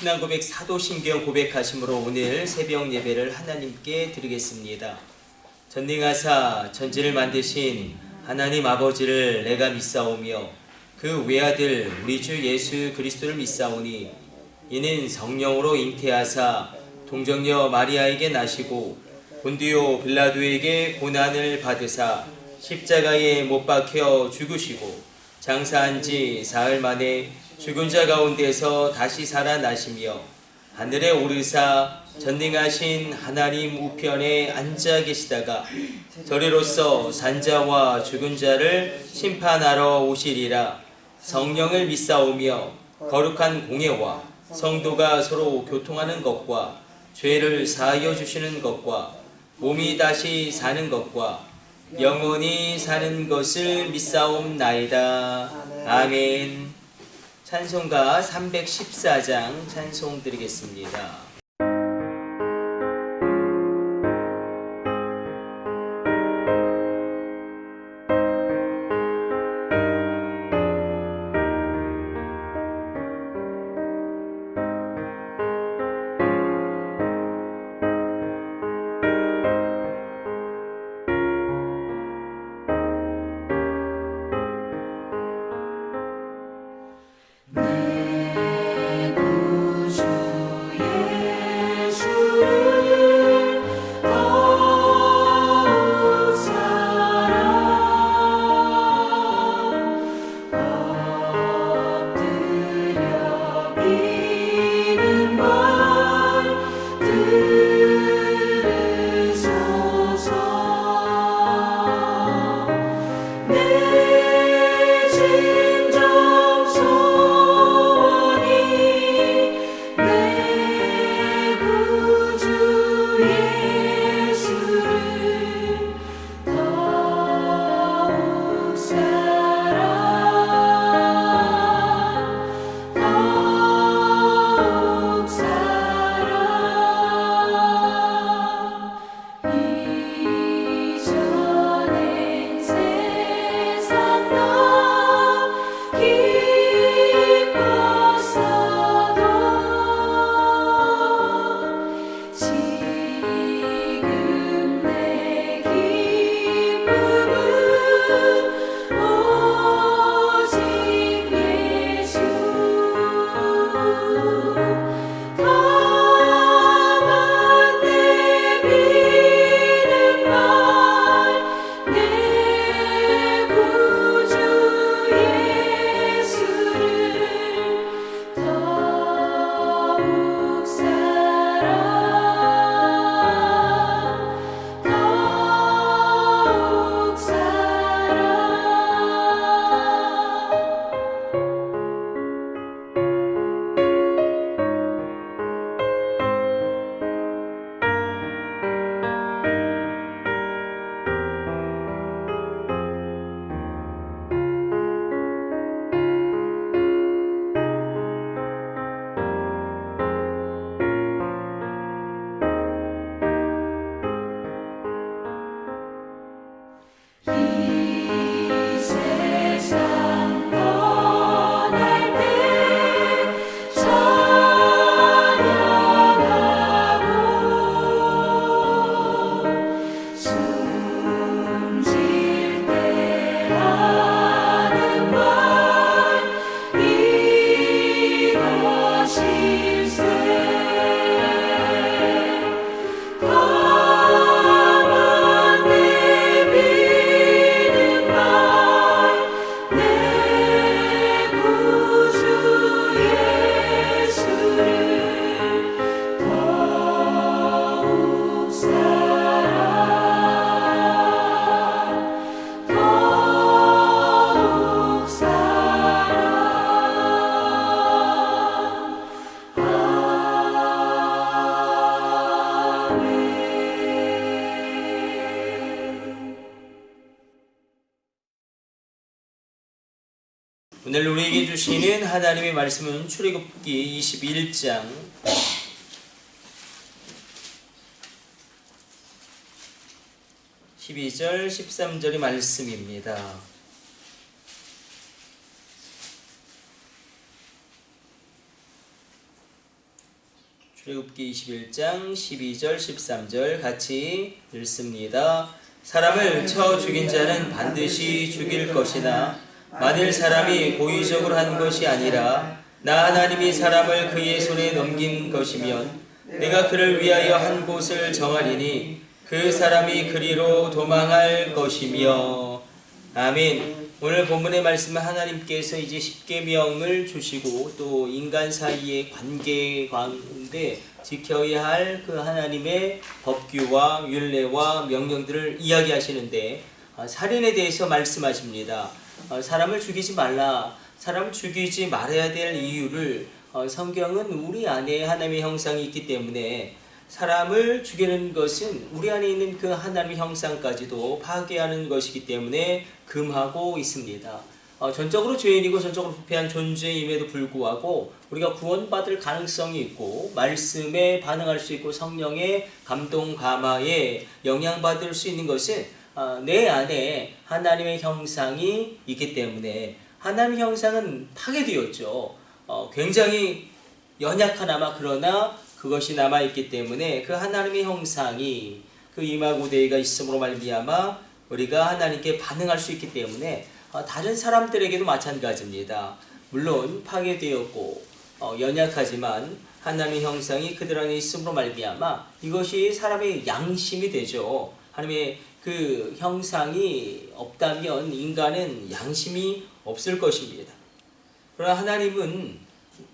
신앙 고백 사도신경 고백하심으로 오늘 새벽 예배를 하나님께 드리겠습니다. 전능하사 천지를 만드신 하나님 아버지를 내가 믿사오며 그 외아들 우리 주 예수 그리스도를 믿사오니 이는 성령으로 잉태하사 동정녀 마리아에게 나시고 본디오 빌라도에게 고난을 받으사 십자가에 못 박혀 죽으시고 장사한 지 사흘 만에 죽은 자 가운데서 다시 살아나시며 하늘에 오르사 전능하신 하나님 우편에 앉아 계시다가 저리로서 산자와 죽은 자를 심판하러 오시리라. 성령을 믿사오며 거룩한 공예와 성도가 서로 교통하는 것과 죄를 사하여 주시는 것과 몸이 다시 사는 것과 영원히 사는 것을 믿사옵나이다. 아멘. 찬송가 314장 찬송 드리겠습니다. 오늘 우리에게 주시는 하나님의 말씀은 출애굽기 21장 12절 13절의 말씀입니다. 출애굽기 21장 12절 13절 같이 읽습니다. 사람을 쳐 죽인 자는 반드시 죽일 것이나 만일 사람이 고의적으로 한 것이 아니라 나 하나님이 사람을 그의 손에 넘긴 것이면 내가 그를 위하여 한 곳을 정하리니 그 사람이 그리로 도망할 것이며. 아멘. 오늘 본문의 말씀은 하나님께서 이제 십계명을 주시고 또 인간 사이의 관계 가운데 지켜야 할 그 하나님의 법규와 율례와 명령들을 이야기하시는데 살인에 대해서 말씀하십니다. 사람을 죽이지 말라. 사람을 죽이지 말아야 될 이유를 성경은 우리 안에 하나님의 형상이 있기 때문에 사람을 죽이는 것은 우리 안에 있는 그 하나님의 형상까지도 파괴하는 것이기 때문에 금하고 있습니다. 전적으로 죄인이고 전적으로 부패한 존재임에도 불구하고 우리가 구원받을 가능성이 있고 말씀에 반응할 수 있고 성령의 감동 감화에 영향받을 수 있는 것은 내 안에 하나님의 형상이 있기 때문에. 하나님의 형상은 파괴되었죠. 굉장히 연약하나마 그러나 그것이 남아있기 때문에 그 하나님의 형상이 그 이마고대가 있음으로 말미암아 우리가 하나님께 반응할 수 있기 때문에 다른 사람들에게도 마찬가지입니다. 물론 파괴되었고 연약하지만 하나님의 형상이 그들 안에 있음으로 말미암아 이것이 사람의 양심이 되죠. 하나님의 그 형상이 없다면 인간은 양심이 없을 것입니다. 그러나 하나님은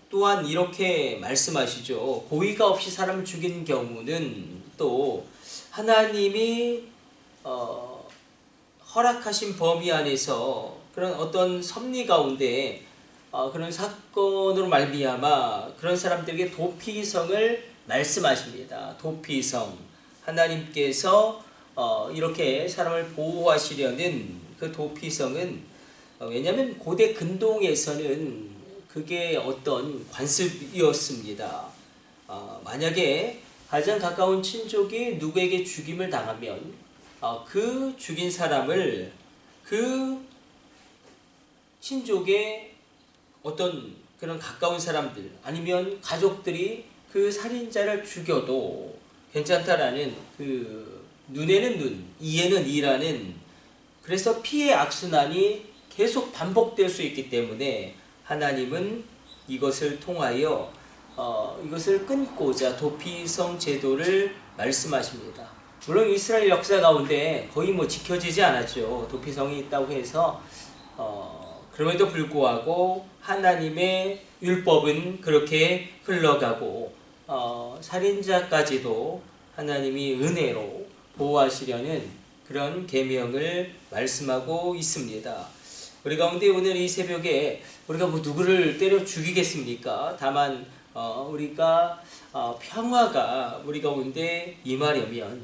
또한 이렇게 말씀하시죠. 고의가 없이 사람을 죽인 경우는 또 하나님이 허락하신 범위 안에서 그런 어떤 섭리 가운데 그런 사건으로 말미암아 그런 사람들에게 도피성을 말씀하십니다. 도피성. 하나님께서 이렇게 사람을 보호하시려는 그 도피성은 왜냐하면 고대 근동에서는 그게 어떤 관습이었습니다. 만약에 가장 가까운 친족이 누구에게 죽임을 당하면 그 죽인 사람을 그 친족의 어떤 그런 가까운 사람들 아니면 가족들이 그 살인자를 죽여도 괜찮다라는 그 눈에는 눈, 이에는 이라는, 그래서 피해 악순환이 계속 반복될 수 있기 때문에 하나님은 이것을 통하여 이것을 끊고자 도피성 제도를 말씀하십니다. 물론 이스라엘 역사 가운데 거의 지켜지지 않았죠. 도피성이 있다고 해서 그럼에도 불구하고 하나님의 율법은 그렇게 흘러가고 살인자까지도 하나님이 은혜로 보호하시려는 그런 계명을 말씀하고 있습니다. 우리 가운데 오늘 이 새벽에 우리가 누구를 때려 죽이겠습니까? 다만 우리가 평화가 우리 가운데 임하려면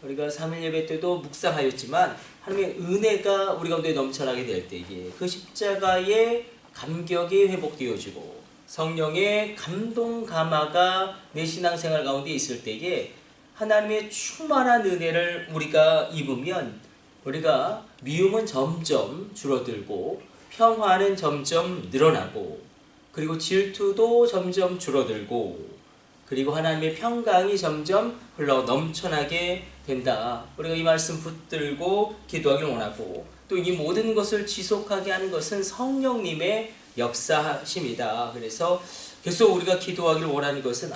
우리가 3일 예배 때도 묵상하였지만 하나님의 은혜가 우리 가운데 넘쳐나게 될 때에 그 십자가의 감격이 회복되어지고 성령의 감동 감화가 내 신앙생활 가운데 있을 때에 하나님의 충만한 은혜를 우리가 입으면 우리가 미움은 점점 줄어들고 평화는 점점 늘어나고 그리고 질투도 점점 줄어들고 그리고 하나님의 평강이 점점 흘러 넘쳐나게 된다. 우리가 이 말씀 붙들고 기도하기를 원하고 또 이 모든 것을 지속하게 하는 것은 성령님의 역사심이다. 그래서 계속 우리가 기도하기를 원하는 것은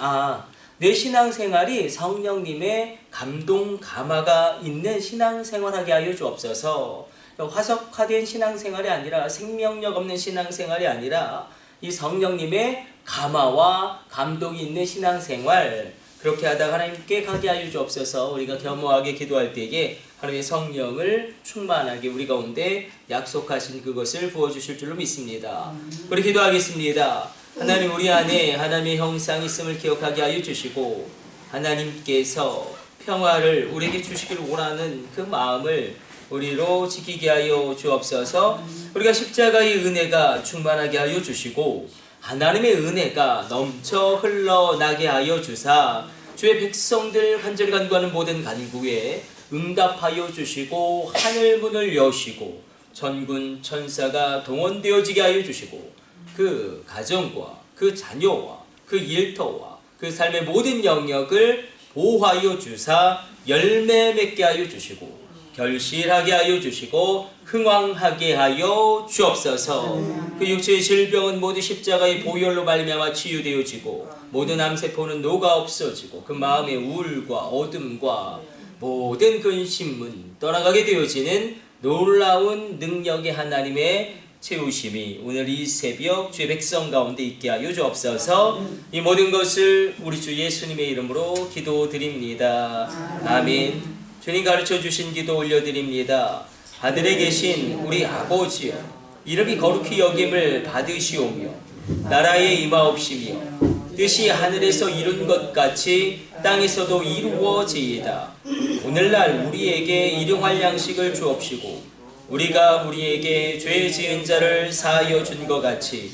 내 신앙생활이 성령님의 감동 감화가 있는 신앙생활하게 하여 주옵소서. 화석화된 신앙생활이 아니라 생명력 없는 신앙생활이 아니라 이 성령님의 감화와 감동이 있는 신앙생활, 그렇게 하다가 하나님께 가게 하여 주옵소서. 우리가 겸허하게 기도할 때에 하나님의 성령을 충만하게 우리 가운데 약속하신 그것을 부어주실 줄로 믿습니다. 우리 기도하겠습니다. 하나님, 우리 안에 하나님의 형상이 있음을 기억하게 하여 주시고 하나님께서 평화를 우리에게 주시기를 원하는 그 마음을 우리로 지키게 하여 주옵소서. 우리가 십자가의 은혜가 충만하게 하여 주시고 하나님의 은혜가 넘쳐 흘러나게 하여 주사 주의 백성들 간절히 간구하는 모든 간구에 응답하여 주시고 하늘 문을 여시고 전군 천사가 동원되어지게 하여 주시고 그 가정과 그 자녀와 그 일터와 그 삶의 모든 영역을 보호하여 주사 열매 맺게 하여 주시고 결실하게 하여 주시고 흥왕하게 하여 주옵소서. 그 육체의 질병은 모두 십자가의 보혈로 말미암아 치유되어지고 모든 암세포는 녹아 없어지고 그 마음의 우울과 어둠과 모든 근심은 떠나가게 되어지는 놀라운 능력의 하나님의 채우심이 오늘 이 새벽 주의 백성 가운데 있게 하여 주옵소서. 이 모든 것을 우리 주 예수님의 이름으로 기도드립니다. 아멘. 주님 가르쳐 주신 기도 올려드립니다. 하늘에 계신 우리 아버지여, 이름이 거룩히 여김을 받으시오며 나라의 임하옵시며 뜻이 하늘에서 이룬 것 같이 땅에서도 이루어지이다. 오늘날 우리에게 일용할 양식을 주옵시고 우리가 우리에게 죄 지은 자를 사하여 준 것 같이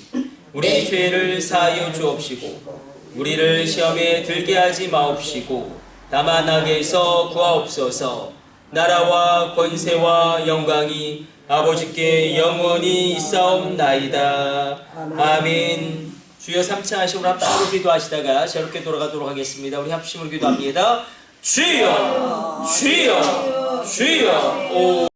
우리 죄를 사하여 주옵시고 우리를 시험에 들게 하지 마옵시고 다만 악에서 구하옵소서. 나라와 권세와 영광이 아버지께 영원히 있사옵나이다. 아멘. 주여 3차 하시고 합심으로 기도하시다가 저렇게 돌아가도록 하겠습니다. 우리 합심으로 기도합니다. 주여 주여 주여 오